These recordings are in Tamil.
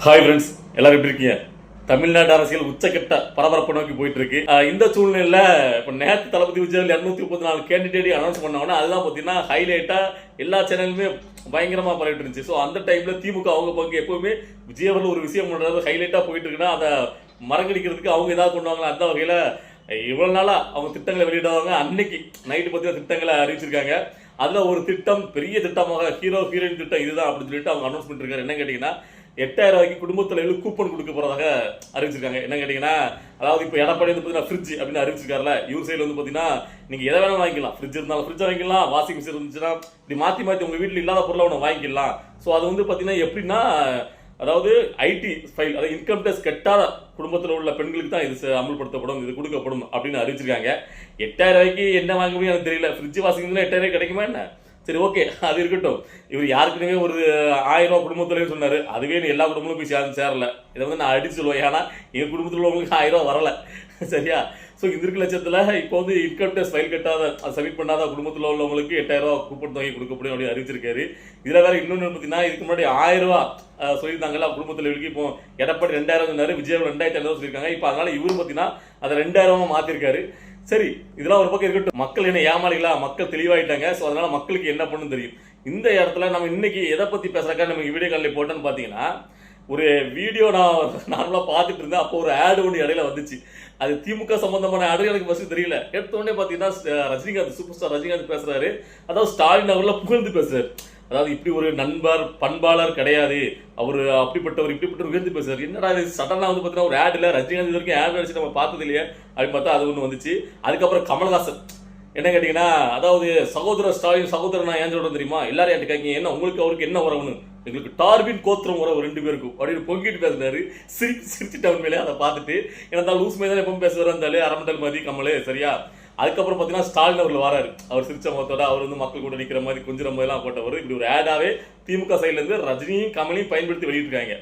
ஹாய் ஃப்ரெண்ட்ஸ், எல்லாரும் எப்படி இருக்கீங்க? தமிழ்நாடு அரசியல் உச்சக்கட்ட பரபரப்பு நோக்கி போயிட்டு இருக்கு. இந்த சூழ்நிலையில இப்ப நேற்று தளபதி விஜய் 234 கேண்டிடேட் அனௌன்ஸ் பண்ணாங்கன்னா அதுதான் பார்த்தீங்கன்னா ஹைலைட்டா எல்லா சேனலுமே பயங்கரமா பரவிட்டு இருந்துச்சு. ஸோ அந்த டைம்ல திமுக அவங்க பங்கு எப்பவுமே விஜய் அவர்கள் ஒரு விஷயம் பண்றது ஹைலைட்டா போயிட்டு இருக்குன்னா அதை மறக்கடிக்கிறதுக்கு அவங்க ஏதாவது கொண்டு அந்த வகையில இவ்வளவு நாளா அவங்க திட்டங்களை வெளியிடுவாங்க. அன்னைக்கு நைட்டு பார்த்தீங்கன்னா திட்டங்களை அறிவிச்சிருக்காங்க. அதுல ஒரு திட்டம், பெரிய திட்டமாக ஹீரோ ஹீரோயின் திட்டம் இதுதான் அப்படின்னு சொல்லிட்டு அவங்க அனௌன்ஸ் பண்ணிருக்காரு. என்ன கேட்டீங்கன்னா 8000 ரூபாய்க்கு குடும்ப தலைவர்களுக்கு கூப்பன் கொடுக்க போறதாக அறிவிச்சிருக்காங்க. என்ன கேட்டீங்கன்னா, அதாவது இப்போ எடப்பாடி வந்து பார்த்தீங்கன்னா ஃப்ரிட்ஜ் அப்படின்னு அறிவிச்சிருக்காருல, இவர் சைடில் வந்து பார்த்தீங்கன்னா நீங்க எதை வேணாலும் வாங்கிக்கலாம். ஃப்ரிட்ஜ் இருந்தாலும் ஃப்ரிட்ஜ் வாங்கிக்கலாம், வாஷிங் மிஷின் இருந்துச்சுன்னா இப்படி மாற்றி மாற்றி உங்க வீட்டில் இல்லாத பொருளை ஒன்று வாங்கிக்கலாம். ஸோ அது வந்து பார்த்தீங்கன்னா எப்படின்னா, அதாவது ஐடி ஃபைல், அதாவது இன்கம் டேக்ஸ் கட்டாத குடும்பத்தில் உள்ள பெண்களுக்கு தான் இது அமல்படுத்தப்படும், இது கொடுக்கப்படும் அப்படின்னு அறிவிச்சிருக்காங்க. 8000 ரூபாய்க்கு என்ன வாங்க முடியும் எனக்கு தெரியல. ஃப்ரிட்ஜ் வாஷிங் மிஷின் 8000 ரூபாய் கிடைக்குமா என்ன? சரி, ஓகே, அது இருக்கட்டும். இவர் யாருக்குமே ஒரு 1000 ரூபா குடும்பத்துலேயும் சொன்னார். அதுவே எல்லா குடும்பங்களும் போய் சேரல. இதை வந்து நான் அடிச்சு சொல்லுவேன். ஏன்னா எங்கள் குடும்பத்தில் உள்ளவங்களுக்கு 1000 ரூபா வரல. சரியா? ஸோ இந்த இருக்க லட்சத்தில் இப்போ வந்து இன்கம் டேக்ஸ் ஃபைல் கட்டாத, அது சப்மிட் பண்ணாத குடும்பத்தில் உள்ளவங்களுக்கு 8000 ரூபா கூப்பன் தொகை கொடுக்கப்படும் அப்படின்னு அறிவிச்சிருக்காரு. இதில் வேற இன்னொன்று பார்த்தீங்கன்னா, இதுக்கு முன்னாடி 1000 ரூபா சொல்லியிருந்தாங்கல்ல குடும்பத்தில். இப்போ எடப்பாடி 2000 சொன்னாரு, விஜய் 2500 சொல்லியிருக்காங்க. இப்போ அதனால இவரு பார்த்தீங்கன்னா அதை 2000 மாற்றிருக்காரு. சரி, இதெல்லாம் ஒரு பக்கம் இருக்கட்டும். மக்கள் என்ன ஏமாளிகளா? மக்கள் தெளிவாயிட்டாங்க. ஸோ அதனால மக்களுக்கு என்ன பண்ணணும் தெரியும். இந்த இடத்துல நம்ம இன்னைக்கு எதை பத்தி பேசுறக்கா நம்ம வீடியோ காலில் போட்டோன்னு பார்த்தீங்கன்னா, ஒரு வீடியோ நான் நார்மலாக பார்த்துட்டு இருந்தேன். அப்போ ஒரு ஆடு ஒன்று இடையில வந்துச்சு. அது திமுக சம்பந்தமான ஆடு. எனக்கு ஃபர்ஸ்ட் தெரியல. எடுத்தோடனே பார்த்தீங்கன்னா ரஜினிகாந்த், சூப்பர் ஸ்டார் ரஜினிகாந்த் பேசுறாரு. அதாவது ஸ்டாலின் அவர்ல புகழ்ந்து பேசுறாரு. அதாவது இப்படி ஒரு நண்பர், பண்பாளர் கிடையாது அவர், அப்படிப்பட்டவர் இப்படிப்பட்டவர் உயர்ந்து பேசுறாரு. என்னடா சடனா வந்து பார்த்தீங்கன்னா ஒரு ஆட் இல்லை, ரஜினிகாந்த் இது வரைக்கும் ஆட் அடிச்சு நம்ம பார்த்தது இல்லையே அப்படின்னு பார்த்தா அது ஒன்று வந்துச்சு. அதுக்கப்புறம் கமல்ஹாசன் என்ன கேட்டீங்கன்னா, அதாவது சகோதரர் ஸ்டாலின் சகோதரர் நான் ஏன் சொல்றேன் தெரியுமா? எல்லாரும் என்கிட்ட கேட்கீங்க, என்ன உங்களுக்கு அவருக்கு என்ன உறவுன்னு. எங்களுக்கு டார்பின் கோத்திரம் உறவு 2 பேருக்கும் அப்படின்னு பொங்கிட்டு பேசினாரு. சிரிச்சுட்டு அவன் மேலே அதை பார்த்துட்டு என்ன லூஸ் மேலே எப்பவும் பேசுவார் இருந்தாலே அரமண்டல் மதி கமலே. சரியா? அதுக்கப்புறம் பார்த்தீங்கன்னா ஸ்டாலின் அவர்கள் வராரு. அவர் சிரிச்ச முகத்தோட அவர் வந்து மக்கள் கூட நிற்கிற மாதிரி கொஞ்சம் மாதிரிலாம் போட்டவர். இப்படி ஒரு ஆடாவே திமுக சைட்லேருந்து ரஜினியும் கமலையும் பயன்படுத்தி வெளியிட்டிருக்காங்க.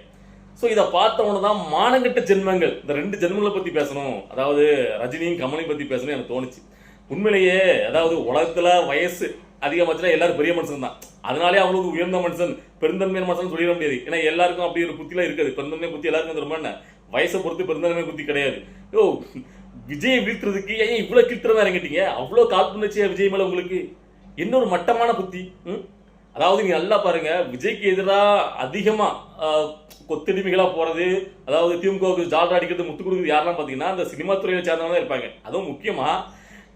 ஸோ இதை பார்த்தவொன்னு தான் மானங்கட்ட ஜென்மங்கள், இந்த 2 ஜென்மங்களை பற்றி பேசணும், அதாவது ரஜினியும் கமலையும் பற்றி பேசணும் எனக்கு தோணுச்சு. உண்மையிலேயே அதாவது உலகத்துல வயசு அதிகமாச்சுன்னா எல்லாரும் பெரிய மனுஷன் தான். அதனாலே அவங்களுக்கு உயர்ந்த மனுஷன், பெருந்தன்மையான மனுஷன் சொல்லிட முடியாது. ஏன்னா எல்லாருக்கும் அப்படி ஒரு புத்திலாம் இருக்காது. பெருந்தன்மை புத்தி எல்லாருக்கும் ரொம்ப என்ன, வயசை பொறுத்து பெருந்தன்மை புத்தி கிடையாது. ஓ, விஜய் வீழ்த்துறதுக்கு ஏன் இவ்வளவு கீழ்த்தரமா இறங்கிட்டீங்க? அவ்வளோ கால் பண்ணுச்சு விஜய் மேல உங்களுக்கு என்ன ஒரு மட்டமான புத்தி? அதாவது நீங்க நல்லா பாருங்க, விஜய்க்கு எதிராக அதிகமா கொத்தடிமைகளா போறது, அதாவது திமுகவுக்கு ஜால்ரா அடிக்கிறது, முத்து கொடுக்குறது யாரெல்லாம் பாத்தீங்கன்னா அந்த சினிமா துறையில சேர்ந்தவங்க தான் இருப்பாங்க. அதுவும் முக்கியமா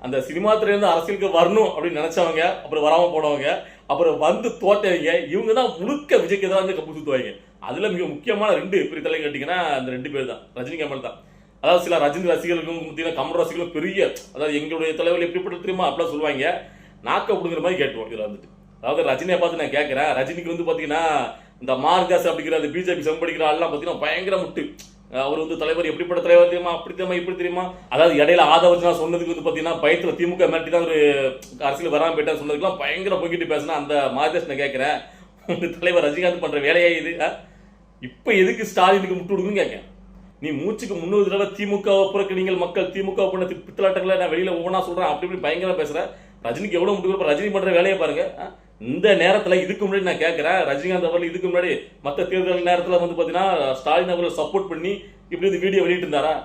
அந்த சினிமா துறையிலிருந்து அரசியலுக்கு வரணும் அப்படின்னு நினைச்சவங்க, அப்புறம் வராம போனவங்க, அப்புறம் வந்து தோற்றவங்க, இவங்க தான் முழுக்க விஜய்க்கு எதிராக வந்து கப்பு சுத்துவாங்க. அதுல மிக முக்கியமான 2 பெரிய தலை கேட்டீங்கன்னா அந்த 2 பேர் தான், ரஜினி கமல் தான். அதாவது சில ரஜினி ரசிகர்களுக்கும் பார்த்தீங்கன்னா கமல் ரசிகர்களும் பெரிய, அதாவது எங்களுடைய தலைவர் எப்படிப்பட்ட தெரியுமா அப்படிலாம் சொல்லுவாங்க. நாக்க பிடுங்குற மாதிரி கேட்டுவோம் இதில் வந்துட்டு. அதாவது ரஜினியை பார்த்து நான் கேட்கிறேன், ரஜினிக்கு வந்து பார்த்தீங்கன்னா இந்த மார்காஸ் அப்படிங்கிற அந்த பிஜேபி செம்படிக்கிற ஆள்லாம் பார்த்தீங்கன்னா பயங்கர முட்டு. அவர் வந்து தலைவர் எப்படிப்பட்ட தலைவர் தெரியுமா, அப்படி தெரியுமா, இப்படி தெரியுமா. அதாவது இடையில ஆதவர்ஜனா சொன்னதுக்கு வந்து பார்த்தீங்கன்னா பயத்துல திமுக மிரட்டி தான் ஒரு அரசியல் வராமல் போயிட்டா சொன்னதுக்கெல்லாம் பயங்கர போய்கிட்டு பேசினா அந்த மார்காஸ் நான் கேட்கிறேன், உங்க தலைவர் ரஜினிகாந்த் பண்ற வேலையா இது? இப்ப எதுக்கு ஸ்டாலினுக்கு முட்டு கொடுக்குன்னு கேட்க. நீ மூச்சுக்கு 300 தடவை திமுக புறக்கணிங்கள் மக்கள், திமுக பண்ண பித்தலாட்டங்களை நான் வெளியில ஒவ்வொன்றா சொல்றேன் அப்படி இப்படி பயங்கர பேசுறேன். ரஜினிக்கு எவ்வளவு முட்டு, ரஜினி பண்ற வேலையை பாருங்க. இந்த நேரத்தில் இதுக்கு முன்னாடி நான் கேட்கிறேன், ரஜினிகாந்த் அவர்கள் இதுக்கு முன்னாடி மற்ற தேர்தல் நேரத்தில் வந்து பார்த்தீங்கன்னா ஸ்டாலின் அவர்கள் சப்போர்ட் பண்ணி இப்படி வந்து வீடியோ வெளியிட்டு இருந்தாரா?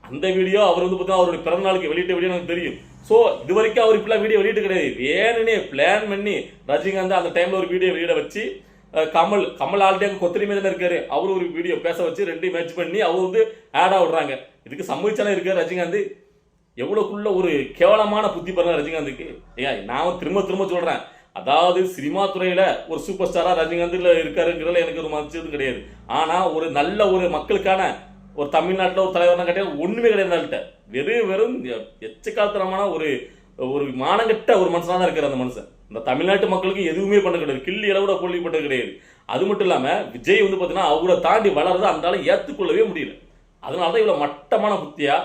அந்த வீடியோ அவர் வந்து பார்த்தீங்கன்னா அவருடைய பிறந்த நாளுக்கு வெளியிட்ட வீடியோ எனக்கு தெரியும். ஸோ இது வரைக்கும் அவர் இப்படிலாம் வீடியோ வெளியிட்டு கிடையாது. வேணுனே பிளான் பண்ணி ரஜினிகாந்த் அந்த டைம்ல ஒரு வீடியோ வெளியிட வச்சு, கமல் ஆல்ரெடி அங்கே கொத்தடிமை தானே இருக்காரு, அவர் ஒரு வீடியோ பேச வச்சு 2 மேட்ச் பண்ணி அவர் வந்து ஆடா விடுறாங்க. இதுக்கு சம்மதிச்சானே இருக்காரு ரஜினிகாந்த். எவ்வளவுக்குள்ள ஒரு கேவலமான புத்தி பாருங்க ரஜினிகாந்துக்கு. ஏன் நான் திரும்ப திரும்ப சொல்றேன், அதாவது சினிமா துறையில ஒரு சூப்பர் ஸ்டாரா ரஜினிகாந்த் இருக்காருங்கிறதுல எனக்கு ஒரு மதிச்சது கிடையாது. ஆனா ஒரு நல்ல ஒரு மக்களுக்கான ஒரு தமிழ்நாட்டில் ஒரு தலைவர்னா கேட்டால் ஒண்ணுமே கிடையாது. வெறும் எச்சக்காலத்தனமான ஒரு ஒரு மானங்கட்ட ஒரு மனுஷனா தான் இருக்காரு அந்த மனுஷன். இந்த தமிழ்நாட்டு மக்களுக்கு எதுவுமே பண்ண கிடையாது, கிள்ளி அளவுட கொல்லிப்பட்டது கிடையாது. அது மட்டும் இல்லாம விஜய் வந்து பாத்தீங்கன்னா அவரை தாண்டி வளர்றது அந்த ஏத்துக்கொள்ளவே முடியல. அதனாலதான் இவ்வளவு மட்டமான புத்தியா,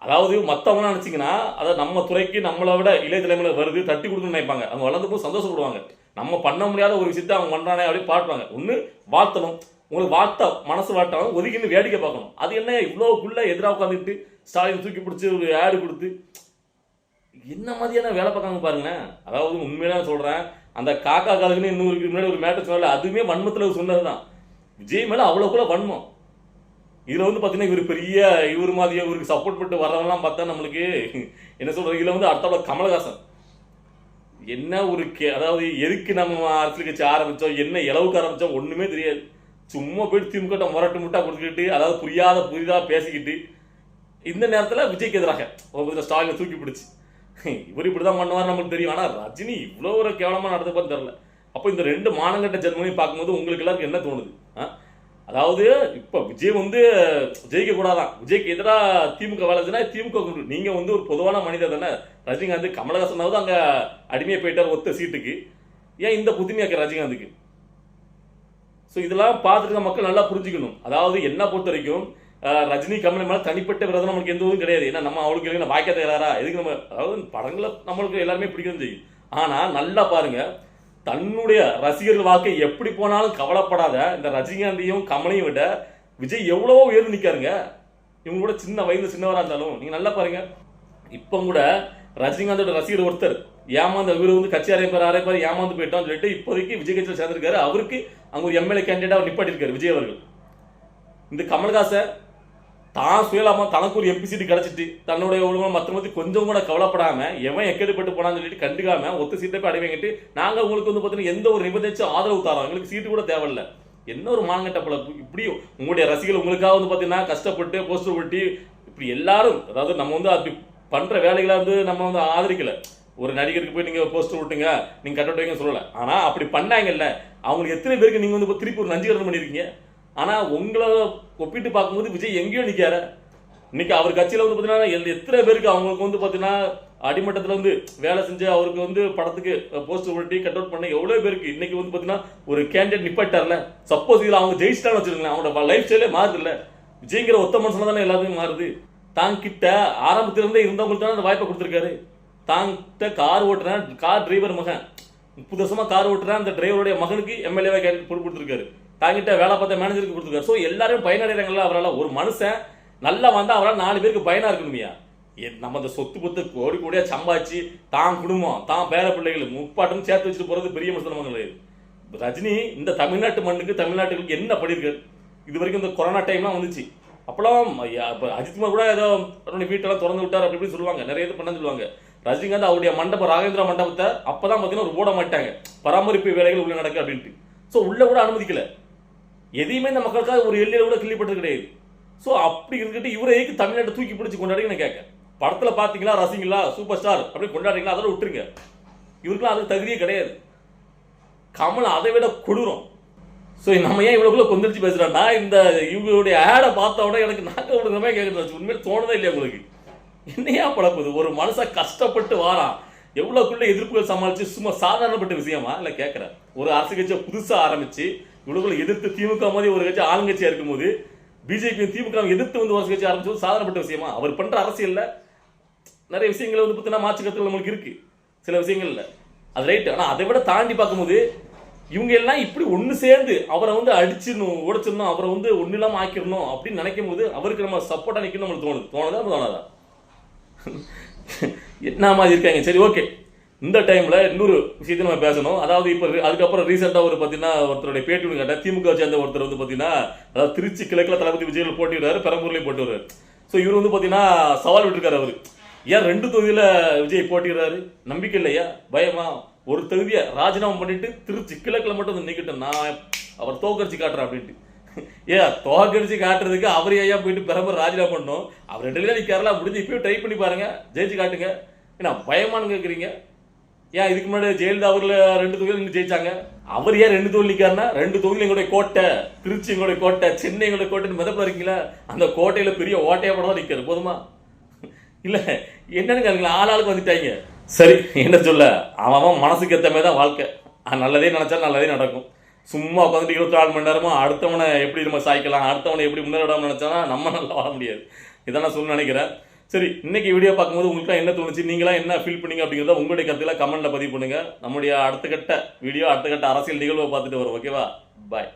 அதாவது மற்றவங்க நினைச்சிங்கன்னா அதாவது நம்ம துறைக்கு நம்மளை விட இளைய தலைமுறை வருது தட்டி கொடுக்கணும்னு நினைப்பாங்க. அவங்க வளர்ந்து போய் சந்தோஷப்படுவாங்க. நம்ம பண்ண முடியாத ஒரு விஷயத்தை அவங்க பண்றானே அப்படின்னு பாட்டுவாங்க. ஒன்று வாழ்த்தணும், உங்களுக்கு வாழ்த்த மனசு வாழ்த்தாலும் ஒதுக்கின்னு வேடிக்கை பார்க்கணும். அது என்ன இவ்வளோக்குள்ள எதிராக உட்காந்துட்டு ஸ்டாலின் தூக்கி பிடிச்சி ஒரு ஆடு கொடுத்து என்ன மாதிரியான வேலை பார்க்காங்க பாருங்க. அதாவது உண்மையில சொல்றேன், அந்த காக்கா காலுக்குன்னு இன்னொரு முன்னாடி ஒரு மேட்டர் சொன்னால அதுவுமே வன்மத்தில் சொன்னதுதான். விஜய் மேல அவ்வளவுக்குள்ள வன்மம். இதுல வந்து பாத்தீங்கன்னா இவர் பெரிய இவர் மாதிரியே இவருக்கு சப்போர்ட் பண்ணிட்டு வரவங்கலாம் பார்த்தா நம்மளுக்கு என்ன சொல்றது, இதுல வந்து அடுத்த கமலஹாசன் என்ன ஒரு அதாவது எதுக்கு நம்ம அரசியல் கட்சி ஆரம்பிச்சோம், என்ன இளவுக்கு ஆரம்பிச்சோம் ஒண்ணுமே தெரியாது. சும்மா போயிட்டு திமுக முரட்டு முட்டா கொடுத்துக்கிட்டு, அதாவது புரிதா பேசிக்கிட்டு, இந்த நேரத்துல விஜய்க்கு எதிராக ஸ்டாலினை தூக்கி பிடிச்சு இவர் இப்படிதான் பண்ணுவார் நம்மளுக்கு தெரியும். ஆனா ரஜினி இவ்வளவு ஒரு கேவலமா நடந்தப்பான்னு தெரியல. அப்போ இந்த ரெண்டு மானங்கட்ட ஜென்மனையும் பார்க்கும்போது உங்களுக்கு எல்லாருக்கும் என்ன தோணுது? அதாவது இப்ப விஜய் வந்து ஜெயிக்க கூடாதான், விஜய்க்கு எதிராக திமுக வேலை செஞ்சா திமுக நீங்க வந்து ஒரு பொதுவான மனிதர் தானே. ரஜினிகாந்த் கமலஹாசனாவது அங்க அடிமையை போயிட்டார் ஒத்த சீட்டுக்கு, ஏன் இந்த புதுமையாக்க ரஜினிகாந்துக்கு? ஸோ இதெல்லாம் பார்த்துட்டு மக்கள் நல்லா புரிஞ்சுக்கணும். அதாவது என்ன பொறுத்த வரைக்கும் ரஜினி கமல் மேல தனிப்பட்ட விரதம் நம்மளுக்கு எந்த இதுவும் கிடையாது. ஏன்னா நம்ம அவளுக்கு இல்லைன்னா வாய்க்க தயாரா எதுக்கு நம்ம, அதாவது படங்களை நம்மளுக்கு எல்லாருமே பிடிக்கவும் செய்யும். ஆனா நல்லா பாருங்க, தன்னுடைய ரசிகர்கள் வாக்கை எப்படி போனாலும் கவலைப்படாத இந்த ரஜினிகாந்தையும் கமலையும் விட விஜய் எவ்வளவோ உயர்ந்து நிற்காருங்க. இவங்க கூட சின்ன வயதுல சின்னவரா இருந்தாலும் நீங்க நல்லா பாருங்க. இப்ப கூட ரஜினிகாந்தோட ரசிகர் ஒருத்தர் ஏமாந்து இவர் வந்து கட்சி அரைப்பார் ஏமாந்து போயிட்டோம் சொல்லிட்டு இப்போதைக்கு விஜய் கட்சியில் சேர்ந்திருக்காரு. அவருக்கு அங்க ஒரு எம்எல்ஏ கேண்டிடேட் அவர் நிப்பாட்டிருக்காரு விஜய் அவர்கள். இந்த கமல்ஹாசன் தான் சுயலாமா தனக்கு ஒரு எம்பி சீட்டு கிடைச்சிட்டு தன்னுடைய ஒழுங்கு மற்ற கொஞ்சம் கூட கவலைப்படாம எவன் எக்கடிப்பட்டு போனான்னு சொல்லிட்டு கண்டுக்காம ஒத்த சீட்டை போய் அடைவங்கிட்டு நாங்க உங்களுக்கு வந்து பாத்தீங்கன்னா எந்த ஒரு நிபந்தனைச்சும் ஆதரவு தரோம், எங்களுக்கு சீட்டு கூட தேவையில்லை. என்ன ஒரு மானங்கட்ட பழப்பு. இப்படி உங்களுடைய ரசிகர்கள் உங்களுக்காக வந்து பாத்தீங்கன்னா கஷ்டப்பட்டு போஸ்டர் ஒட்டி இப்படி எல்லாரும், அதாவது நம்ம வந்து அப்படி பண்ற வேலைகளை வந்து நம்ம வந்து ஆதரிக்கல. ஒரு நடிகருக்கு போய் நீங்க போஸ்டர் விட்டுங்க நீங்க கட்ட வைங்க சொல்லல. ஆனா அப்படி பண்ணாங்கல்ல, அவங்களுக்கு எத்தனை பேருக்கு நீங்க வந்து திருப்பி ஒரு நஞ்சு கடன் பண்ணிருக்கீங்க. ஆனா உங்களை ஒப்பிட்டு பார்க்கும்போது விஜய் எங்கேயோ நிக்காரு. இன்னைக்கு அவர் கட்சியில வந்து பாத்தீங்கன்னா எத்தனை பேருக்கு அவங்களுக்கு வந்து பாத்தீங்கன்னா அடிமட்டத்துல வந்து வேலை செஞ்சு அவருக்கு வந்து படத்துக்கு போஸ்டர் ஒட்டி கட் அவுட் பண்ண எவ்வளவு பேருக்கு இன்னைக்கு வந்து பாத்தீங்கன்னா ஒரு கேண்டிடேட் நிப்பாட்டார்ல. சப்போஸ் இதுல அவங்க ஜெயிச்சிட்டான்னு வச்சிருக்கீங்க, அவங்களோட லைஃப் ஸ்டைலே மாறுது இல்ல. விஜய்ங்கிற ஒத்த மனுஷன் தானே எல்லாத்தையும் மாறுது. தாங்கிட்ட ஆரம்பத்திலிருந்தே இருந்தவங்களுக்கு தானே அந்த வாய்ப்பை கொடுத்துருக்காரு. தாங்கிட்ட கார் ஓட்டுறேன், கார் டிரைவர் மகன் 30 வருஷமா கார் ஓட்டுறேன், அந்த டிரைவருடைய மகனுக்கு எம்எல்ஏவை பொறுப்பு கொடுத்துருக்காரு. தாங்கிட்ட வேலை பார்த்த மேனேஜருக்கு கொடுத்துருக்காரு. ஸோ எல்லாரும் பயனடைறாங்கல்ல அவரால். ஒரு மனுஷன் நல்லா வந்தா அவரால் 4 பேருக்கு பயனா இருக்கணுமையா. நம்ம அந்த சொத்து பொத்து கோடி கோடியா சம்பாதிச்சு தான் குடும்பம் தான் பேர பிள்ளைகள் முப்பாட்டும் சேர்த்து வச்சுட்டு போறது பெரிய மனுஷன் கிடையாது. ரஜினி இந்த தமிழ்நாட்டு மண்ணுக்கு தமிழ்நாட்டுக்கு என்ன பண்ணியிருக்காரு இது வரைக்கும்? இந்த கொரோனா டைம்லாம் வந்துச்சு, அப்பெல்லாம் அஜித்குமார் கூட ஏதோ வீட்டெல்லாம் திறந்து விட்டார் அப்படி இப்படி சொல்லுவாங்க, நிறைய இது பண்ண சொல்லுவாங்க. ரஜினிகாந்த் அவருடைய மண்டபம் ராகேந்திரா மண்டபத்தை அப்பதான் பார்த்தீங்கன்னா ஒரு போட மாட்டாங்க, பராமரிப்பு வேலைகள் உள்ள நடக்கு அப்படின்ட்டு. ஸோ உள்ள கூட அனுமதிக்கல. எதையுமே இந்த மக்களுக்காக ஒரு எல்லையில கூட கிள்ளிப்பட்டது கிடையாது. ஸோ அப்படி இருக்கிட்டு இவரை எதுக்கு தமிழ்நாட்டை தூக்கி பிடிச்சி கொண்டாடுங்க நான் கேட்க. படத்துல பாத்தீங்களா ரசிங்களா சூப்பர் ஸ்டார் அப்படி கொண்டாடுறீங்களா, அதோட விட்டுருங்க. இவருக்குலாம் அது தகுதியே கிடையாது. கமல் அதை விட கொடூரம். ஸோ நம்ம ஏன் இவ்வளவுக்குள்ள கொந்தளிச்சு பேசுறோம்னா, இந்த இவங்களுடைய ஆடை பார்த்த உடனே எனக்கு நாக்க விடுறமே கேட்கறது உண்மையில தோணுதே இல்லையா உங்களுக்கு? என்னையா பழப்புது? ஒரு மனுஷன் கஷ்டப்பட்டு வாரான், எவ்வளவுக்குள்ள எதிர்ப்புகள் சமாளிச்சு சும்மா சாதாரணப்பட்ட விஷயமா இல்ல கேட்கிற? ஒரு அரசு கட்சியை புதுசா ஆரம்பிச்சு இவ்வளவுக்குள்ள எதிர்த்து திமுக மாதிரி ஒரு கட்சி ஆளுங்கட்சியா இருக்கும்போது பிஜேபி திமுக எதிர்த்து வந்து ஒரு கட்சி ஆரம்பிச்சது சாதாரணப்பட்ட விஷயமா? அவர் பண்ற அரசியல்ல நிறைய விஷயங்கள் வந்து பார்த்தீங்கன்னா மாற்று கருத்துக்கள் நம்மளுக்கு இருக்கு, சில விஷயங்கள்ல அது ரைட்டு. ஆனா அதை விட தாண்டி பார்க்கும்போது இவங்க எல்லாம் இப்படி ஒன்று சேர்ந்து அவரை வந்து அடிச்சிடணும் உடைச்சிடணும், அவரை வந்து ஒன்றும் இல்லாமல் ஆக்கிடணும் அப்படின்னு நினைக்கும் போது அவருக்கு நம்ம சப்போர்ட்டா நிற்கணும் நம்மளுக்கு தோணுதா தோணாதா? என்ன மாதிரி இருக்காங்க. சரி ஓகே, இந்த டைம்ல இன்னொரு விஷயத்தை நம்ம பேசணும். அதாவது இப்போ அதுக்கப்புறம் ரீசெண்டா ஒரு பார்த்தீங்கன்னா ஒருத்தருடைய பேட்டி ஒன்று கேட்டால் திமுக சேர்ந்த ஒருத்தர் வந்து பார்த்தீங்கன்னா அதாவது திருச்சி கிழக்கில் தளபதி விஜய் போட்டிடுறாரு, பெரம்பூர்லையும் போட்டு வர்றாரு. ஸோ இவர் வந்து பார்த்தீங்கன்னா சவால் விட்டுருக்காரு. அவரு ஏன் 2 தொகுதியில விஜய் போட்டிடுறாரு, நம்பிக்கை இல்லையா, பயமா? ஒரு தொகுதியை ராஜினாமா பண்ணிட்டு திருச்சி கிழக்குல மட்டும் வந்து நிக்கட்டும், நான் அவர் தோக்கடிச்சு காட்டுறேன் அப்படின்ட்டு. தோக்கடிச்சு காட்டுறதுக்கு அவர் ஐயா போயிட்டு பெரம்பூர் ராஜினாமா பண்ணணும். அவர் 2 நிற்காரலா முடிஞ்சு இப்பயும் ட்ரை பண்ணி பாருங்க, ஜெயிச்சு காட்டுங்க. ஏன்னா பயமானு கேட்குறீங்க? ஏன் இதுக்கு முன்னாடி ஜெயலலிதா அவர்ல 2 தொகுதியில் நின்று ஜெயிச்சாங்க, அவர் ஏன் 2 தொகுதியில் நிற்காருன்னா 2 தொகுதியில் எங்களுடைய கோட்டை, திருச்சி எங்களுடைய கோட்டை, சென்னை எங்களுடைய கோட்டைன்னு மிதப்பா இருக்கீங்களா? அந்த கோட்டையில பெரிய ஓட்டையா படம் தான் நிற்காரு, போதுமா? இல்ல என்னன்னு கேளுங்களா, ஆளாளுக்கு வந்துட்டாங்க. சரி என்ன சொல்ல, அவன் மனசுக்கு ஏற்ற மாதிரி தான் வாழ்க்கை. நல்லதே நினைச்சா நல்லதே நடக்கும். சும்மா உட்காந்துட்டு 24 மணி நேரமா அடுத்தவனை எப்படி நம்ம சாய்க்கலாம், அடுத்தவனை எப்படி முன்னேறாம நினைச்சோன்னா நம்ம நல்லா வாழ முடியாது. இதான் நான் சொல்ல நினைக்கிறேன். சரி, இன்னைக்கு வீடியோ பார்க்கும்போது உங்களுக்கு என்ன தோணுச்சு, நீங்களா என்ன ஃபீல் பண்ணீங்க அப்படிங்கிறத உங்களுடைய கருத்துல கமெண்ட்ல பதிவு பண்ணுங்க. நம்முடைய அடுத்த கட்ட வீடியோ அடுத்த கட்ட அரசியல் நிகழ்வை பார்த்துட்டு வரும். ஓகேவா? பாய்.